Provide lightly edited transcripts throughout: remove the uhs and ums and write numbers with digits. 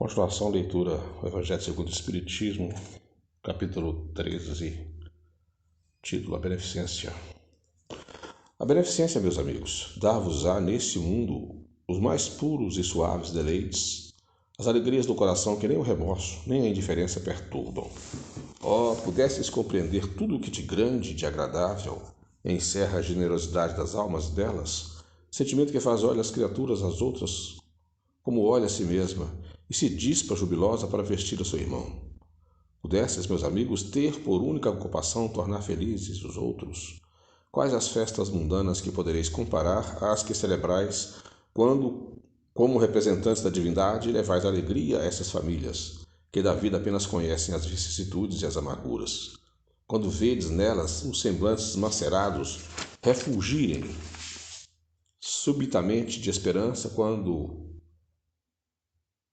Continuação, leitura do Evangelho segundo o Espiritismo, capítulo 13, título A Beneficência. A beneficência, meus amigos, dar-vos-á nesse mundo os mais puros e suaves deleites, as alegrias do coração que nem o remorso, nem a indiferença perturbam. Pudesses compreender tudo o que de grande e de agradável encerra a generosidade das almas delas, sentimento que faz olhar as criaturas às outras como olha a si mesma, e se dispa jubilosa para vestir o seu irmão. Pudesses, meus amigos, ter por única ocupação tornar felizes os outros, quais as festas mundanas que podereis comparar às que celebrais quando, como representantes da divindade, levais alegria a essas famílias, que da vida apenas conhecem as vicissitudes e as amarguras? Quando vedes nelas os semblantes macerados refulgirem subitamente de esperança,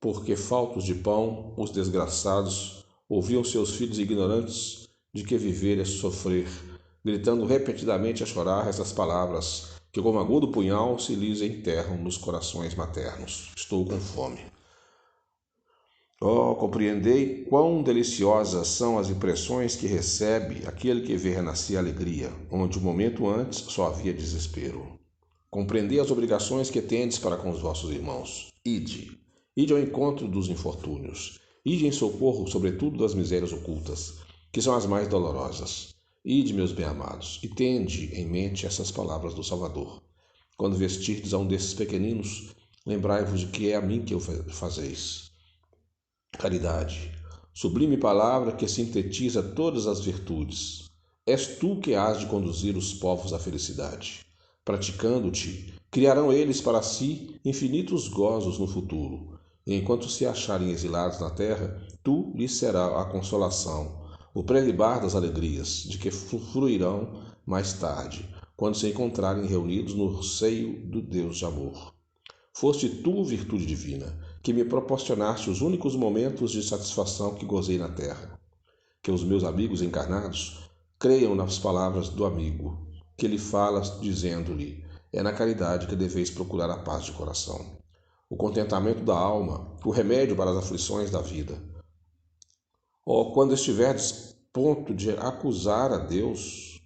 porque faltos de pão, os desgraçados ouviam seus filhos ignorantes de que viver é sofrer, gritando repetidamente a chorar essas palavras, que como agudo punhal se lhes enterram nos corações maternos. Estou com fome. Compreendei quão deliciosas são as impressões que recebe aquele que vê renascer a alegria, onde um momento antes só havia desespero. Compreendei as obrigações que tendes para com os vossos irmãos. Ide ao encontro dos infortúnios. Ide em socorro, sobretudo, das misérias ocultas, que são as mais dolorosas. Ide, meus bem-amados, e tende em mente essas palavras do Salvador. Quando vestirdes a um desses pequeninos, lembrai-vos de que é a mim que o fazeis. Caridade, sublime palavra que sintetiza todas as virtudes. És tu que hás de conduzir os povos à felicidade. Praticando-te, criarão eles para si infinitos gozos no futuro. E enquanto se acharem exilados na terra, tu lhes será a consolação, o prelibar das alegrias, de que fruirão mais tarde, quando se encontrarem reunidos no seio do Deus de amor. Foste tu, virtude divina, que me proporcionaste os únicos momentos de satisfação que gozei na terra. Que os meus amigos encarnados creiam nas palavras do amigo, que lhe fala dizendo-lhe: é na caridade que deveis procurar a paz de coração, o contentamento da alma, o remédio para as aflições da vida. Quando estiverdes ponto de acusar a Deus,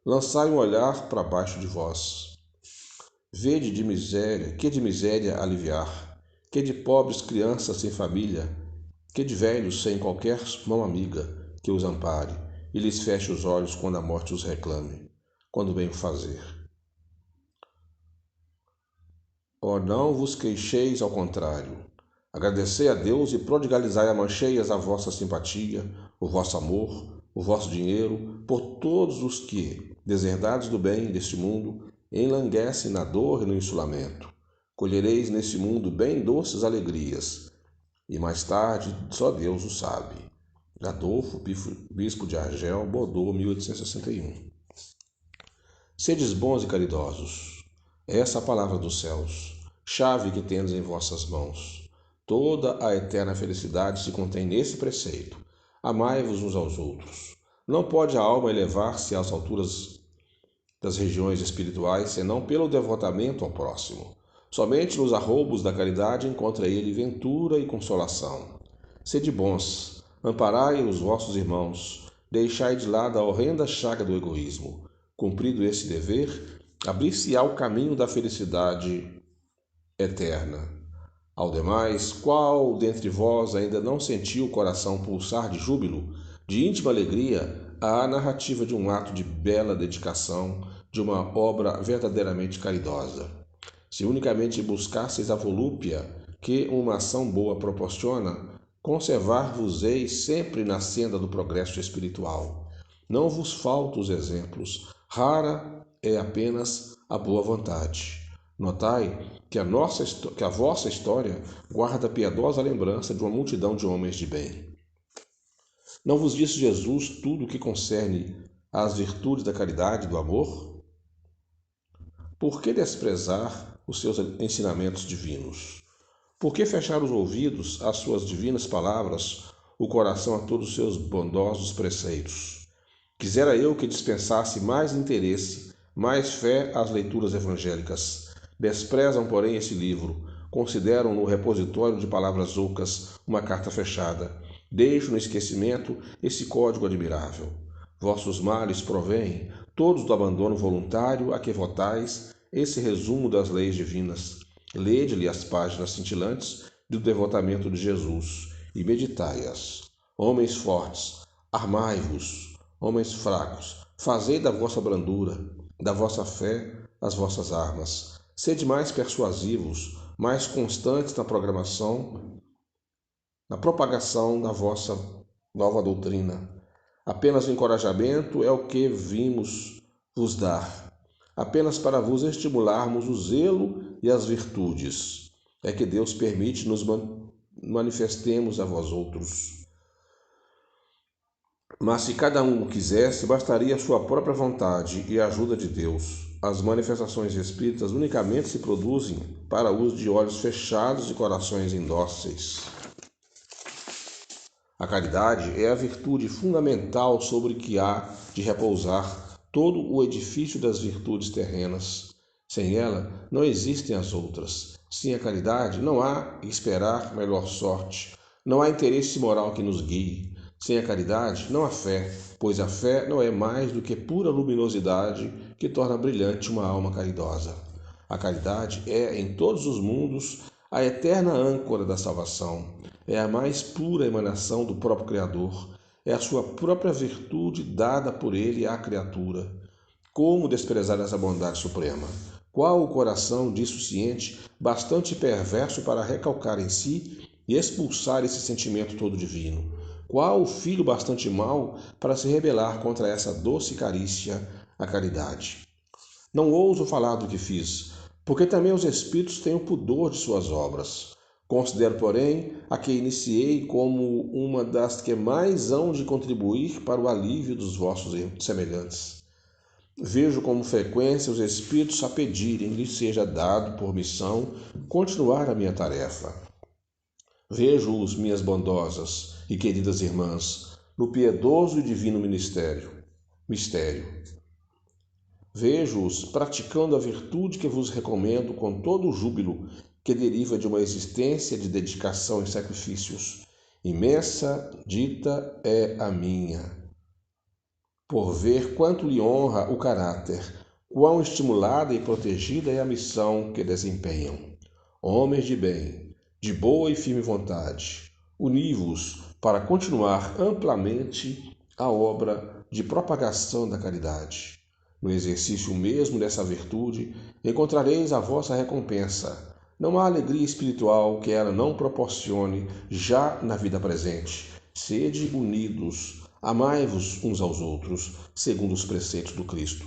lançai um olhar para baixo de vós. Vede de miséria aliviar, que de pobres crianças sem família, que de velhos sem qualquer mão amiga que os ampare e lhes feche os olhos quando a morte os reclame, quando bem o fazer. Não vos queixeis, ao contrário. Agradecei a Deus e prodigalizai a mancheias a vossa simpatia, o vosso amor, o vosso dinheiro, por todos os que, deserdados do bem deste mundo, enlanguecem na dor e no insulamento. Colhereis nesse mundo bem doces alegrias, e mais tarde só Deus o sabe. Adolfo, bispo de Argel, Bordeaux, 1861. Sedes bons e caridosos. Essa é a palavra dos céus, chave que tendes em vossas mãos. Toda a eterna felicidade se contém nesse preceito. Amai-vos uns aos outros. Não pode a alma elevar-se às alturas das regiões espirituais senão pelo devotamento ao próximo. Somente nos arroubos da caridade encontra ele ventura e consolação. Sede bons, amparai os vossos irmãos, deixai de lado a horrenda chaga do egoísmo. Cumprido esse dever, abrir-se-á o caminho da felicidade eterna. Ao demais, qual dentre vós ainda não sentiu o coração pulsar de júbilo, de íntima alegria, à narrativa de um ato de bela dedicação, de uma obra verdadeiramente caridosa? Se unicamente buscasseis a volúpia que uma ação boa proporciona, conservar-vos-eis sempre na senda do progresso espiritual. Não vos faltam os exemplos, rara é apenas a boa vontade. Notai que a vossa história guarda a piedosa lembrança de uma multidão de homens de bem. Não vos disse Jesus tudo o que concerne às virtudes da caridade e do amor? Por que desprezar os seus ensinamentos divinos? Por que fechar os ouvidos às suas divinas palavras, o coração a todos os seus bondosos preceitos? Quisera eu que dispensasse mais interesse, mais fé às leituras evangélicas. Desprezam, porém, esse livro, consideram no repositório de palavras ocas uma carta fechada. Deixo no esquecimento esse código admirável. Vossos males provêm todos do abandono voluntário a que votais esse resumo das leis divinas. Lede-lhe as páginas cintilantes do devotamento de Jesus e meditai-as. Homens fortes, armai-vos. Homens fracos, fazei da vossa brandura, da vossa fé, as vossas armas. Sede mais persuasivos, mais constantes na propagação da vossa nova doutrina. Apenas o encorajamento é o que vimos vos dar. Apenas para vos estimularmos o zelo e as virtudes. É que Deus permite nos manifestemos a vós outros. Mas se cada um o quisesse, bastaria a sua própria vontade e a ajuda de Deus. As manifestações espíritas unicamente se produzem para uso de olhos fechados e corações indóceis. A caridade é a virtude fundamental sobre que há de repousar todo o edifício das virtudes terrenas. Sem ela, não existem as outras. Sem a caridade, não há esperar melhor sorte. Não há interesse moral que nos guie. Sem a caridade, não há fé, pois a fé não é mais do que pura luminosidade que torna brilhante uma alma caridosa. A caridade é, em todos os mundos, a eterna âncora da salvação. É a mais pura emanação do próprio Criador. É a sua própria virtude dada por Ele à criatura. Como desprezar essa bondade suprema? Qual o coração dissociente, bastante perverso para recalcar em si e expulsar esse sentimento todo divino? Qual o filho bastante mau para se rebelar contra essa doce carícia, a caridade? Não ouso falar do que fiz, porque também os espíritos têm o pudor de suas obras. Considero, porém, a que iniciei como uma das que mais hão de contribuir para o alívio dos vossos semelhantes. Vejo com frequência os espíritos a pedirem lhe seja dado por missão continuar a minha tarefa. Vejo-os, minhas bondosas e queridas irmãs, no piedoso e divino mistério. Vejo-os praticando a virtude que vos recomendo com todo o júbilo que deriva de uma existência de dedicação e sacrifícios. Imensa dita é a minha, por ver quanto lhe honra o caráter, quão estimulada e protegida é a missão que desempenham. Homens de bem, de boa e firme vontade, uni-vos para continuar amplamente a obra de propagação da caridade. No exercício mesmo dessa virtude, encontrareis a vossa recompensa. Não há alegria espiritual que ela não proporcione já na vida presente. Sede unidos, amai-vos uns aos outros, segundo os preceitos do Cristo.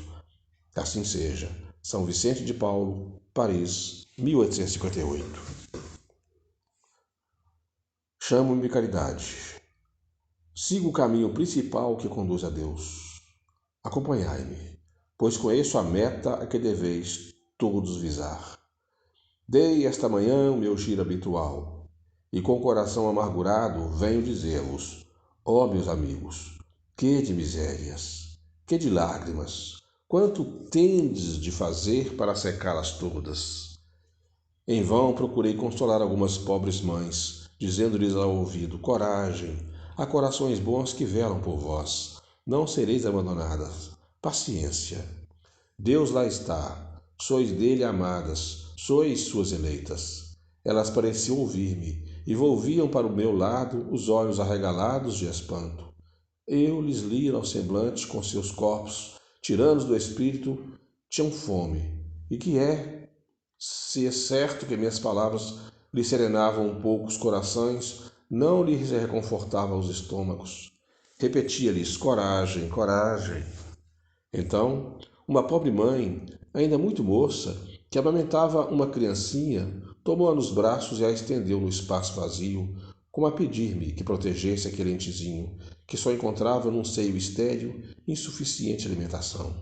Assim seja. São Vicente de Paulo, Paris, 1858. Chamo-me caridade. Sigo o caminho principal que conduz a Deus. Acompanhai-me, pois conheço a meta a que deveis todos visar. Dei esta manhã o meu giro habitual, e com o coração amargurado venho dizer-vos, ó meus amigos, que de misérias, que de lágrimas, quanto tendes de fazer para secá-las todas? Em vão procurei consolar algumas pobres mães, dizendo-lhes ao ouvido, coragem, há corações bons que velam por vós, não sereis abandonadas, paciência. Deus lá está, sois dele amadas, sois suas eleitas. Elas pareciam ouvir-me e volviam para o meu lado os olhos arregalados de espanto. Eu lhes lia ao semblante com seus corpos, tiranos do espírito, tinham fome. E que é, se é certo que minhas palavras lhe serenavam um pouco os corações, não lhes reconfortavam os estômagos. Repetia-lhes, coragem, coragem. Então, uma pobre mãe, ainda muito moça, que amamentava uma criancinha, tomou-a nos braços e a estendeu no espaço vazio, como a pedir-me que protegesse aquele entezinho, que só encontrava num seio estéril insuficiente alimentação.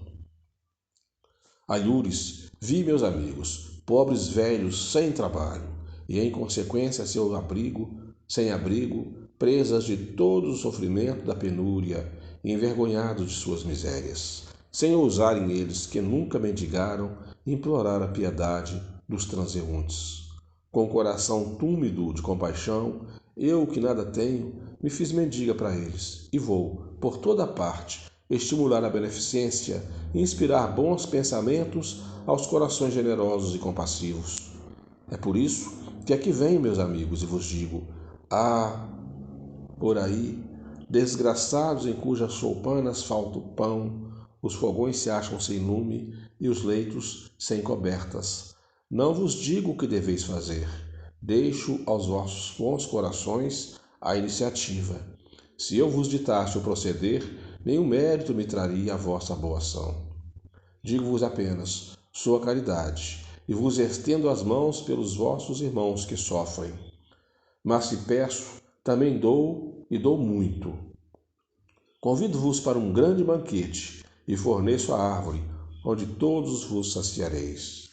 Alhures, vi meus amigos, pobres velhos sem trabalho, e em consequência sem abrigo, presas de todo o sofrimento da penúria, envergonhados de suas misérias, sem ousarem eles, que nunca mendigaram, implorar a piedade dos transeuntes. com o coração túmido de compaixão, eu que nada tenho, me fiz mendiga para eles e vou, por toda parte, estimular a beneficência e inspirar bons pensamentos aos corações generosos e compassivos. É por isso que aqui venho, meus amigos, e vos digo: ah, por aí, desgraçados em cujas choupanas falta o pão, os fogões se acham sem lume e os leitos sem cobertas. Não vos digo o que deveis fazer. Deixo aos vossos bons corações a iniciativa. Se eu vos ditasse o proceder, nenhum mérito me traria a vossa boa ação. Digo-vos apenas, sou a caridade, e vos estendo as mãos pelos vossos irmãos que sofrem. Mas se peço, também dou e dou muito. Convido-vos para um grande banquete e forneço a árvore, onde todos vos saciareis.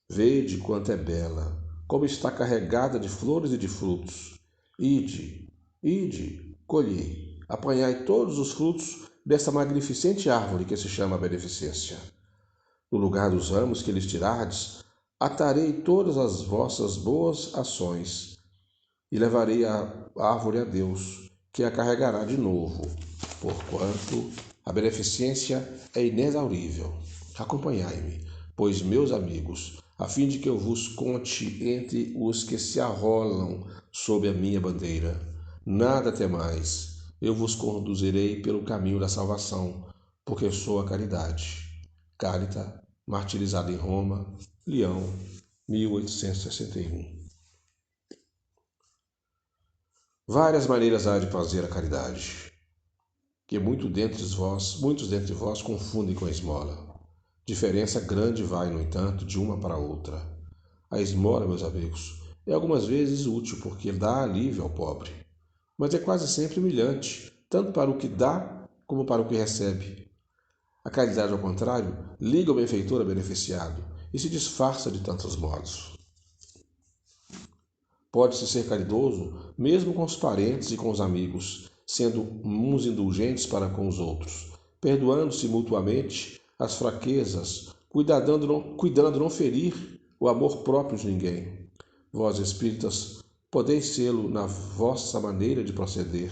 Vede quanto é bela, como está carregada de flores e de frutos. Ide, colhei, apanhai todos os frutos dessa magnificente árvore que se chama beneficência. No lugar dos ramos que lhes tirardes, atarei todas as vossas boas ações e levarei a árvore a Deus, que a carregará de novo, porquanto a beneficência é inexaurível. Acompanhai-me, pois, meus amigos, a fim de que eu vos conte entre os que se arrolam sob a minha bandeira. Nada temais, eu vos conduzirei pelo caminho da salvação, porque sou a caridade. Carita, martirizada em Roma, Leão, 1861. Várias maneiras há de fazer a caridade, que muitos dentre vós confundem com a esmola. Diferença grande vai, no entanto, de uma para outra. A esmola, meus amigos, é algumas vezes útil porque dá alívio ao pobre, mas é quase sempre humilhante, tanto para o que dá como para o que recebe. A caridade, ao contrário, liga o benfeitor ao beneficiado e se disfarça de tantos modos. Pode-se ser caridoso mesmo com os parentes e com os amigos, sendo uns indulgentes para com os outros, perdoando-se mutuamente as fraquezas, cuidando não ferir o amor próprio de ninguém. Vós, espíritas, podeis sê-lo na vossa maneira de proceder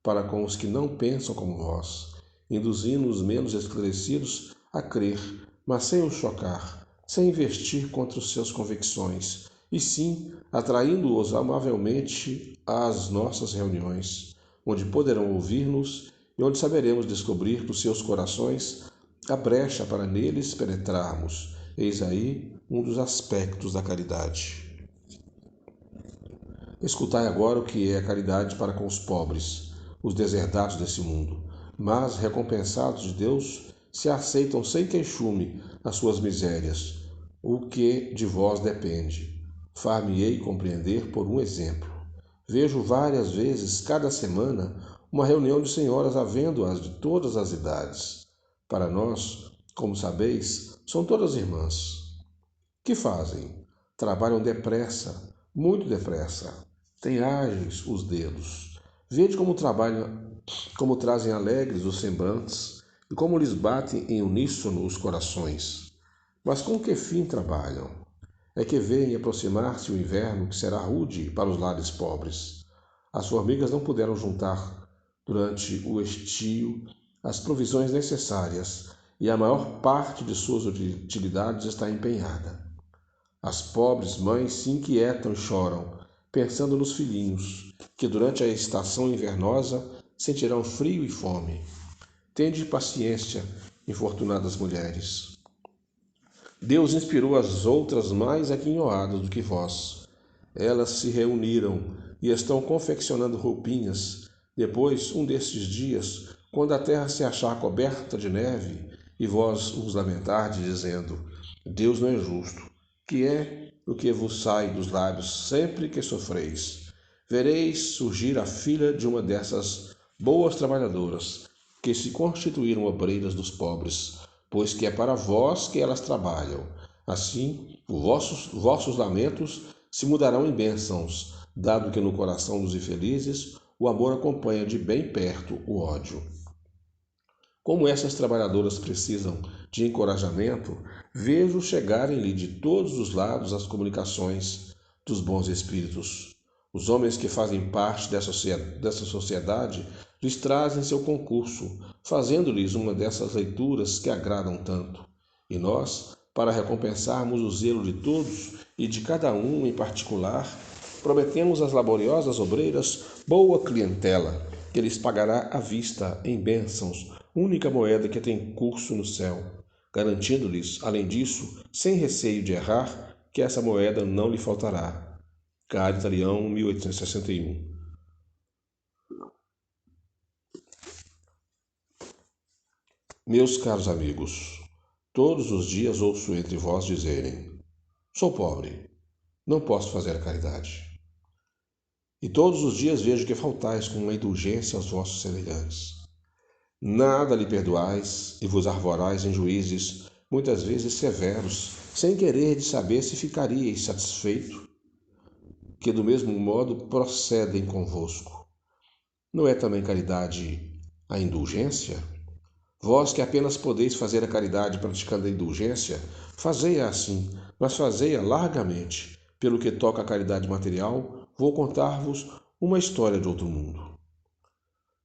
para com os que não pensam como vós, induzindo os menos esclarecidos a crer, mas sem os chocar, sem investir contra os seus convicções, e sim atraindo-os amavelmente às nossas reuniões, onde poderão ouvir-nos e onde saberemos descobrir dos seus corações a brecha para neles penetrarmos. Eis aí um dos aspectos da caridade. Escutai agora o que é a caridade para com os pobres, os deserdados desse mundo, mas, recompensados de Deus, se aceitam sem queixume as suas misérias, o que de vós depende. Far-me-ei compreender por um exemplo. Vejo várias vezes, cada semana, uma reunião de senhoras, havendo-as de todas as idades. Para nós, como sabeis, são todas irmãs. Que fazem? Trabalham depressa, muito depressa. Têm ágeis os dedos. Vede como trabalham, como trazem alegres os semblantes e como lhes batem em uníssono os corações. Mas com que fim trabalham? É que veem aproximar-se o inverno, que será rude para os lares pobres. As formigas não puderam juntar, durante o estio, as provisões necessárias, e a maior parte de suas utilidades está empenhada. As pobres mães se inquietam e choram, pensando nos filhinhos, que durante a estação invernosa sentirão frio e fome. Tende paciência, infortunadas mulheres. Deus inspirou as outras mais aquinhoadas do que vós. Elas se reuniram e estão confeccionando roupinhas. Depois, um destes dias, quando a terra se achar coberta de neve, e vós vos lamentardes, dizendo: Deus não é justo, que é o que vos sai dos lábios sempre que sofreis. Vereis surgir a filha de uma dessas boas trabalhadoras, que se constituíram obreiras dos pobres, pois que é para vós que elas trabalham. Assim, vossos lamentos se mudarão em bênçãos, dado que no coração dos infelizes o amor acompanha de bem perto o ódio. Como essas trabalhadoras precisam de encorajamento, vejo chegarem-lhe de todos os lados as comunicações. dos bons espíritos. Os homens que fazem parte dessa sociedade lhes trazem seu concurso, fazendo-lhes uma dessas leituras que agradam tanto. E nós, para recompensarmos o zelo de todos e de cada um em particular, prometemos às laboriosas obreiras boa clientela, que lhes pagará à vista em bênçãos, única moeda que tem curso no céu, garantindo-lhes, além disso, sem receio de errar, que essa moeda não lhe faltará. Cário Italião, 1861. Meus caros amigos, todos os dias ouço entre vós dizerem: sou pobre, não posso fazer a caridade. E todos os dias vejo que faltais com uma indulgência aos vossos semelhantes. Nada lhe perdoais e vos arvorais em juízes, muitas vezes severos, sem querer de saber se ficaríeis satisfeito, que do mesmo modo procedem convosco. Não é também caridade a indulgência? Vós que apenas podeis fazer a caridade praticando a indulgência, fazei-a assim, mas fazei-a largamente. Pelo que toca à caridade material, vou contar-vos uma história de outro mundo.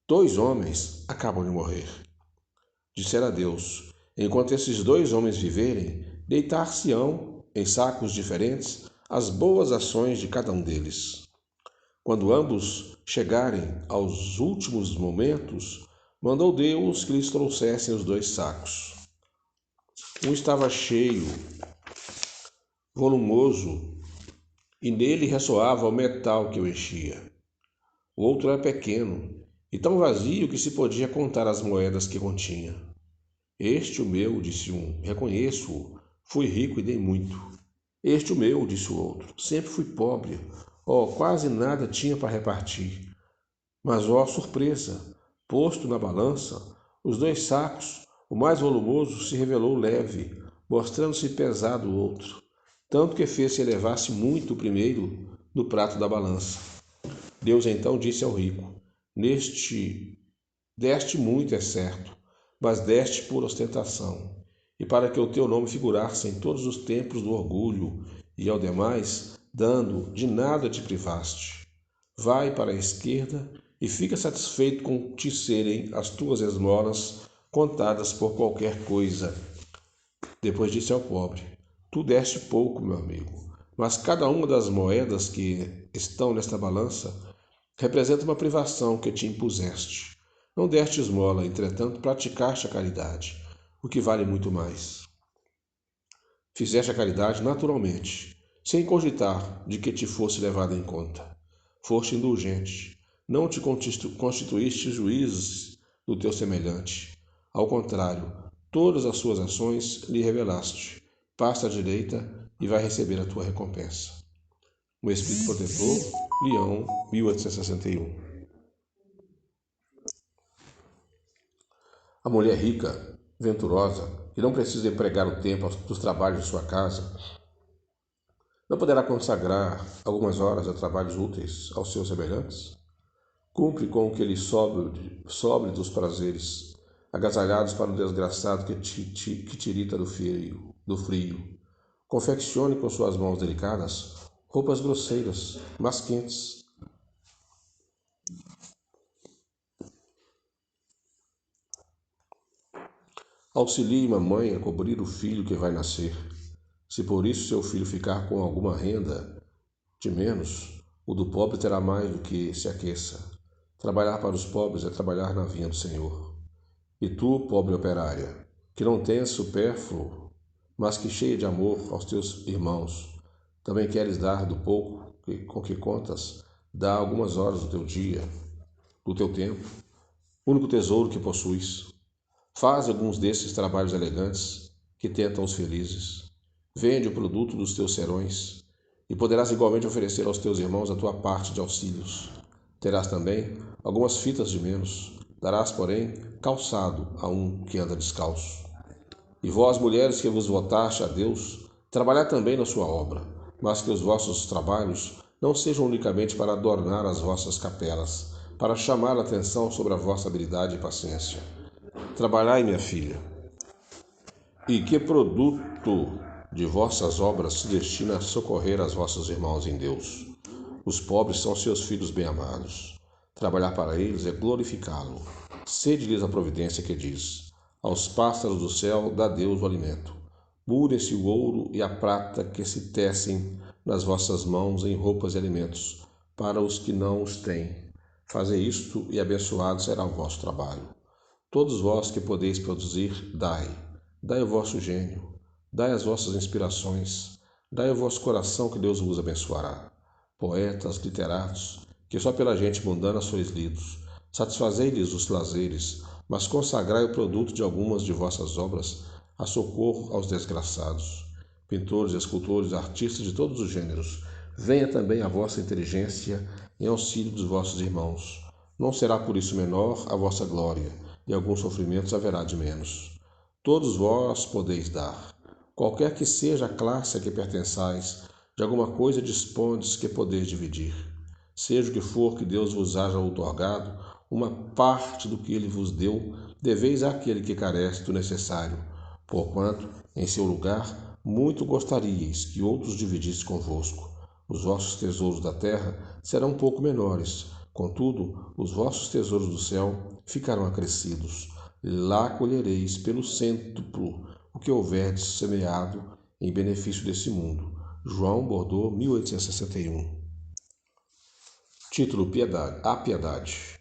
2 homens acabam de morrer. Disseram a Deus: enquanto esses 2 homens viverem, deitar-se-ão em sacos diferentes as boas ações de cada um deles. Quando ambos chegarem aos últimos momentos, mandou Deus que lhes trouxessem os 2 sacos. Um estava cheio, volumoso, e nele ressoava o metal que o enchia. O outro era pequeno, e tão vazio que se podia contar as moedas que continha. Este o meu, disse um, reconheço-o, fui rico e dei muito. Este o meu, disse o outro, sempre fui pobre, quase nada tinha para repartir. Mas, surpresa, posto na balança, os 2 sacos, o mais volumoso se revelou leve, mostrando-se pesado o outro, tanto que fez-se elevar-se muito o primeiro no prato da balança. Deus então disse ao rico: deste muito, é certo, mas deste por ostentação, e para que o teu nome figurasse em todos os templos do orgulho, e ao demais, dando, de nada te privaste. Vai para a esquerda e fica satisfeito com te serem as tuas esmolas contadas por qualquer coisa. Depois disse ao pobre: tu deste pouco, meu amigo, mas cada uma das moedas que estão nesta balança representa uma privação que te impuseste. Não deste esmola, entretanto praticaste a caridade, o que vale muito mais. Fizeste a caridade naturalmente, sem cogitar de que te fosse levado em conta. Foste indulgente, não te constituíste juízes do teu semelhante. Ao contrário, todas as suas ações lhe revelaste. Passa à direita e vai receber a tua recompensa. O Espírito Protetor, Leão, 1861. A mulher rica, venturosa, que não precisa empregar o tempo dos trabalhos de sua casa, não poderá consagrar algumas horas a trabalhos úteis aos seus semelhantes? Cumpre com o que lhe sobre dos prazeres, agasalhados para o desgraçado que tirita do frio. Confeccione com suas mãos delicadas roupas grosseiras, mas quentes. Auxilie uma mãe a cobrir o filho que vai nascer. Se por isso seu filho ficar com alguma renda de menos, o do pobre terá mais do que se aqueça. Trabalhar para os pobres é trabalhar na vinha do Senhor. E tu, pobre operária, que não tens supérfluo, mas que cheia de amor aos teus irmãos, também queres dar do pouco com que contas, dá algumas horas do teu dia, do teu tempo, único tesouro que possuis. Faz alguns desses trabalhos elegantes que tentam os felizes. Vende o produto dos teus serões e poderás igualmente oferecer aos teus irmãos a tua parte de auxílios. Terás também algumas fitas de menos. Darás, porém, calçado a um que anda descalço. E vós, mulheres que vos votaste a Deus, trabalhai também na sua obra, mas que os vossos trabalhos não sejam unicamente para adornar as vossas capelas, para chamar a atenção sobre a vossa habilidade e paciência. Trabalhai, minha filha. E que produto de vossas obras se destina a socorrer as vossos irmãos em Deus. Os pobres são seus filhos bem-amados. Trabalhar para eles é glorificá-lo. Sede-lhes a providência que diz: aos pássaros do céu dá Deus o alimento. Mudem-se o ouro e a prata que se tecem nas vossas mãos em roupas e alimentos, para os que não os têm. Fazei isto e abençoado será o vosso trabalho. Todos vós que podeis produzir, dai o vosso gênio, dai as vossas inspirações, dai o vosso coração que Deus vos abençoará. Poetas, literatos, que só pela gente mundana sois lidos, satisfazei-lhes os lazeres, mas consagrai o produto de algumas de vossas obras a socorro aos desgraçados. Pintores, escultores, artistas de todos os gêneros, venha também a vossa inteligência em auxílio dos vossos irmãos. Não será por isso menor a vossa glória, e alguns sofrimentos haverá de menos. Todos vós podeis dar. Qualquer que seja a classe a que pertençais, de alguma coisa dispondes que podeis dividir. Seja o que for que Deus vos haja outorgado, uma parte do que ele vos deu, deveis àquele que carece do necessário, porquanto, em seu lugar, muito gostaríeis que outros dividissem convosco. Os vossos tesouros da terra serão um pouco menores, contudo, os vossos tesouros do céu ficarão acrescidos. Lá colhereis pelo cêntuplo o que houverdes semeado em benefício desse mundo. João Bordeaux, 1861. Título: Piedade. A piedade.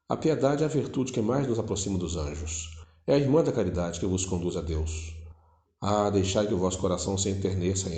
A piedade é a virtude que mais nos aproxima dos anjos. É a irmã da caridade que vos conduz a Deus. Deixai que o vosso coração se enterneça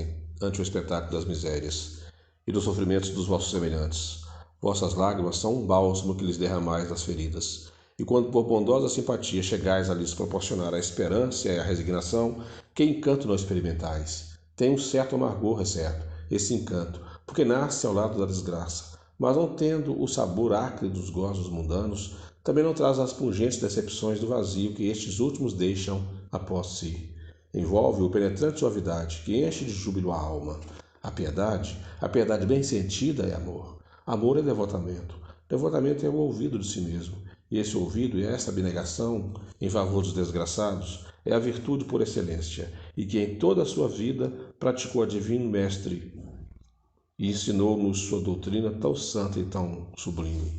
ante o espetáculo das misérias e dos sofrimentos dos vossos semelhantes. Vossas lágrimas são um bálsamo que lhes derramais das feridas. E quando por bondosa simpatia chegais a lhes proporcionar a esperança e a resignação, que encanto não experimentais? Tem um certo amargor, é certo, esse encanto, porque nasce ao lado da desgraça, mas não tendo o sabor acre dos gozos mundanos, também não traz as pungentes decepções do vazio que estes últimos deixam após si. Envolve-o penetrante suavidade que enche de júbilo a alma. A piedade bem sentida é amor. Amor é devotamento. Devotamento é o ouvido de si mesmo. E esse ouvido e essa abnegação em favor dos desgraçados é a virtude por excelência, e que em toda a sua vida praticou a divino Mestre e ensinou-nos sua doutrina tão santa e tão sublime.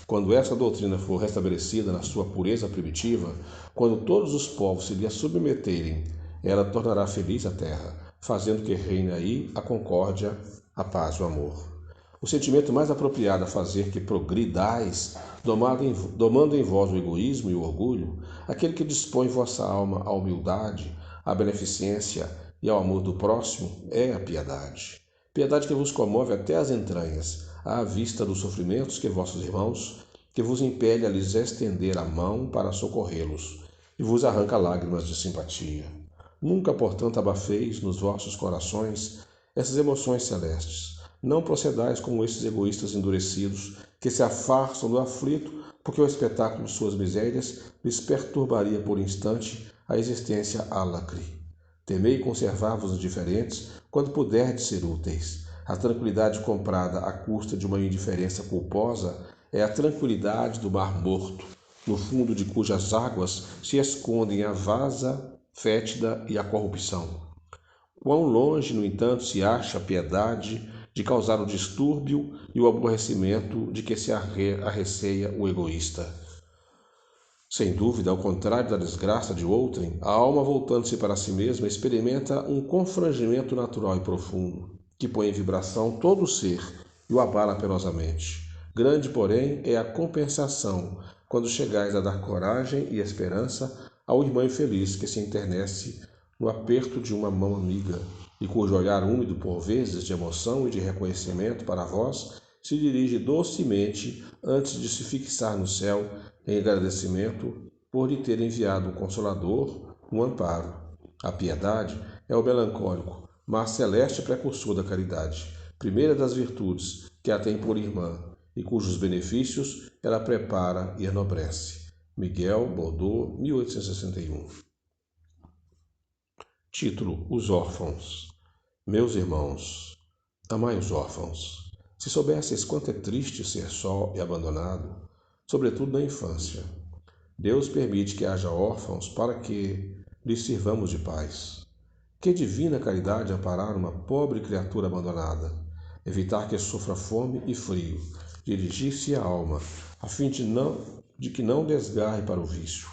Quando essa doutrina for restabelecida na sua pureza primitiva, quando todos os povos se lhe submeterem, ela tornará feliz a terra, fazendo que reine aí a concórdia, a paz e o amor. O sentimento mais apropriado a fazer que progridais, domando em vós o egoísmo e o orgulho, aquele que dispõe vossa alma à humildade, à beneficência e ao amor do próximo, é a piedade. Piedade que vos comove até as entranhas, à vista dos sofrimentos que vossos irmãos, que vos impele a lhes estender a mão para socorrê-los, e vos arranca lágrimas de simpatia. Nunca, portanto, abafeis nos vossos corações essas emoções celestes. Não procedais como esses egoístas endurecidos, que se afastam do aflito, porque o espetáculo de suas misérias lhes perturbaria por instante a existência álacre. Temei conservar-vos indiferentes quando puderdes ser úteis. A tranquilidade comprada à custa de uma indiferença culposa é a tranquilidade do mar morto, no fundo de cujas águas se escondem a vasa fétida e a corrupção. Quão longe, no entanto, se acha a piedade de causar o distúrbio e o aborrecimento de que se arreceia o egoísta. Sem dúvida, ao contrário da desgraça de outrem, a alma voltando-se para si mesma experimenta um confrangimento natural e profundo, que põe em vibração todo o ser e o abala penosamente. Grande, porém, é a compensação quando chegais a dar coragem e esperança ao irmão infeliz que se enternece no aperto de uma mão amiga e cujo olhar úmido por vezes de emoção e de reconhecimento para vós se dirige docemente antes de se fixar no céu em agradecimento por lhe ter enviado um consolador, um amparo. A piedade é o melancólico, mas celeste precursor da caridade, primeira das virtudes que a tem por irmã e cujos benefícios ela prepara e enobrece. Miguel Bordeaux, 1861. Título: Os órfãos. Meus irmãos, amai os órfãos. Se soubesseis quanto é triste ser só e abandonado, sobretudo na infância. Deus permite que haja órfãos para que lhes sirvamos de pais. Que divina caridade amparar uma pobre criatura abandonada, evitar que sofra fome e frio, dirigir-se à alma, a fim de que não desgarre para o vício.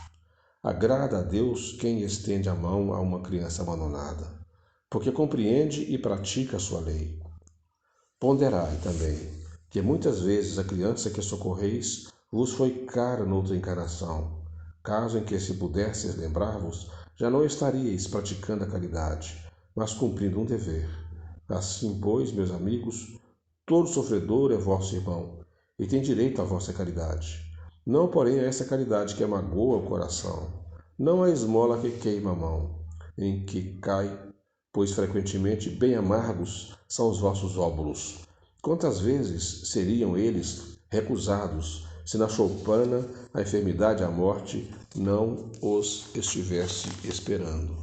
Agrada a Deus quem estende a mão a uma criança abandonada, porque compreende e pratica a sua lei. Ponderai também que muitas vezes a criança que socorreis vos foi cara noutra encarnação, caso em que, se pudesseis lembrar-vos, já não estaríeis praticando a caridade, mas cumprindo um dever. Assim, pois, meus amigos, todo sofredor é vosso irmão, e tem direito à vossa caridade. Não, porém, a essa caridade que magoa o coração, não a esmola que queima a mão, em que cai, pois frequentemente bem amargos são os vossos óbolos. Quantas vezes seriam eles recusados, se na choupana a enfermidade e a morte não os estivesse esperando?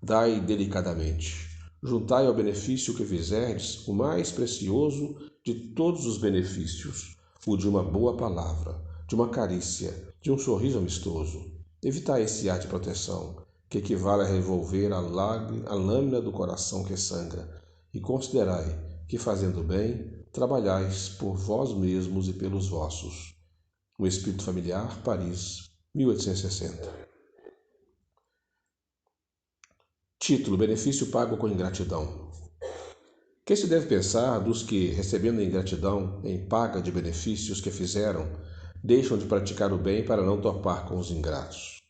Dai delicadamente. Juntai ao benefício que fizerdes o mais precioso de todos os benefícios, o de uma boa palavra, de uma carícia, de um sorriso amistoso. Evitai esse ar de proteção, que equivale a revolver a lâmina do coração que sangra, e considerai que, fazendo bem, trabalhais por vós mesmos e pelos vossos. O Espírito Familiar, Paris, 1860. Título: Benefício pago com ingratidão. Que se deve pensar dos que, recebendo a ingratidão em paga de benefícios que fizeram, deixam de praticar o bem para não topar com os ingratos?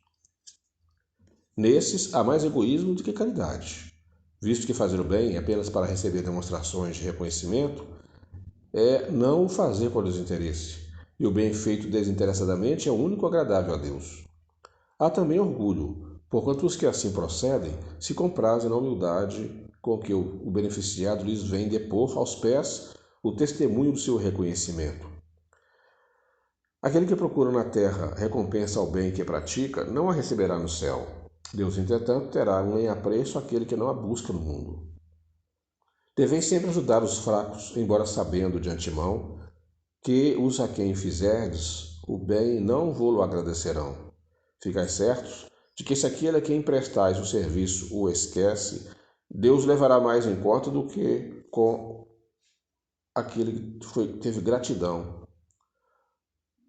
Nesses há mais egoísmo do que caridade, visto que fazer o bem apenas para receber demonstrações de reconhecimento é não o fazer por desinteresse, e o bem feito desinteressadamente é o único agradável a Deus. Há também orgulho, porquanto os que assim procedem se comprazem na humildade com que o beneficiado lhes vem depor aos pés o testemunho do seu reconhecimento. Aquele que procura na terra recompensa ao bem que pratica, não a receberá no céu. Deus, entretanto, terá em apreço aquele que não a busca no mundo. Deveis sempre ajudar os fracos, embora sabendo de antemão que os a quem fizerdes o bem não vô-lo agradecerão. Ficai certos de que, se aquele a quem prestais o serviço o esquece, Deus levará mais em conta do que com aquele que teve gratidão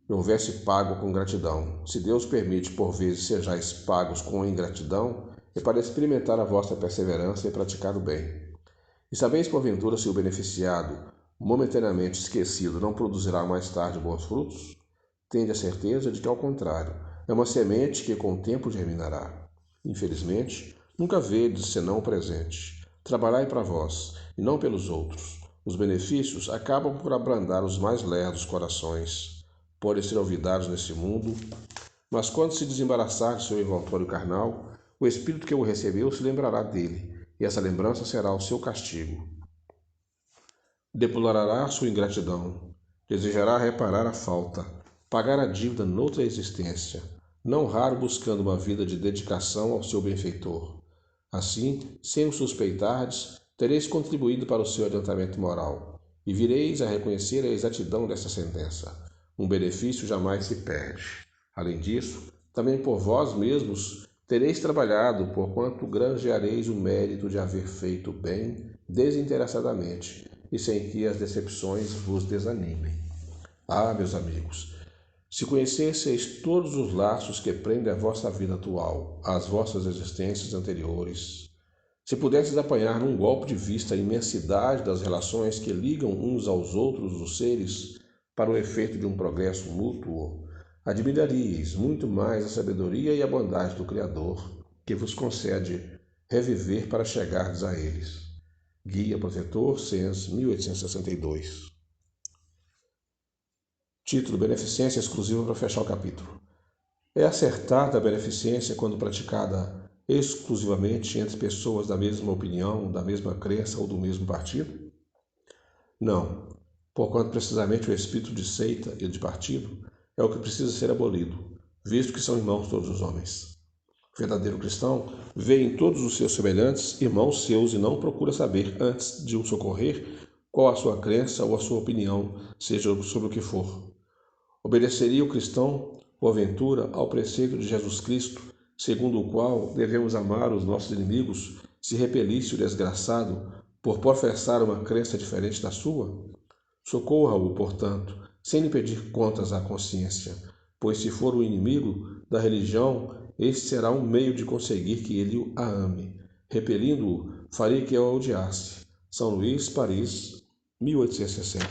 e houvesse pago com gratidão. Se Deus permite, por vezes, sejais pagos com ingratidão, é para experimentar a vossa perseverança e praticar o bem. E sabeis, porventura, se o beneficiado, momentaneamente esquecido, não produzirá mais tarde bons frutos? Tende a certeza de que, ao contrário, é uma semente que com o tempo germinará. Infelizmente, nunca vedes senão o presente. Trabalhai para vós, e não pelos outros. Os benefícios acabam por abrandar os mais lerdos corações. Podem ser olvidados nesse mundo, mas quando se desembaraçar de seu envoltório carnal, o Espírito que o recebeu se lembrará dele, e essa lembrança será o seu castigo. Deplorará sua ingratidão, desejará reparar a falta, pagar a dívida noutra existência, não raro buscando uma vida de dedicação ao seu benfeitor. Assim, sem o suspeitardes, tereis contribuído para o seu adiantamento moral, e vireis a reconhecer a exatidão dessa sentença. Um benefício jamais se perde. Além disso, também por vós mesmos tereis trabalhado, porquanto granjeareis o mérito de haver feito bem desinteressadamente, e sem que as decepções vos desanimem. Ah, meus amigos, se conhecesseis todos os laços que prendem a vossa vida atual, às vossas existências anteriores, se pudesseis apanhar num golpe de vista a imensidade das relações que ligam uns aos outros os seres para o efeito de um progresso mútuo, admiraríeis muito mais a sabedoria e a bondade do Criador, que vos concede reviver para chegardes a eles. Guia Protetor, Sens, 1862. Título: Beneficência exclusiva para fechar o capítulo. É acertada a beneficência quando praticada exclusivamente entre pessoas da mesma opinião, da mesma crença ou do mesmo partido? Não, porquanto precisamente o espírito de seita e de partido é o que precisa ser abolido, visto que são irmãos todos os homens. O verdadeiro cristão vê em todos os seus semelhantes irmãos seus e não procura saber, antes de o socorrer, qual a sua crença ou a sua opinião, seja sobre o que for. Obedeceria o cristão, porventura, ao preceito de Jesus Cristo, segundo o qual devemos amar os nossos inimigos, se repelisse o desgraçado por professar uma crença diferente da sua? Socorra-o, portanto, sem lhe pedir contas à consciência, pois se for o inimigo da religião, este será um meio de conseguir que ele a ame. Repelindo-o, faria que a odiasse. São Luís, Paris, 1860.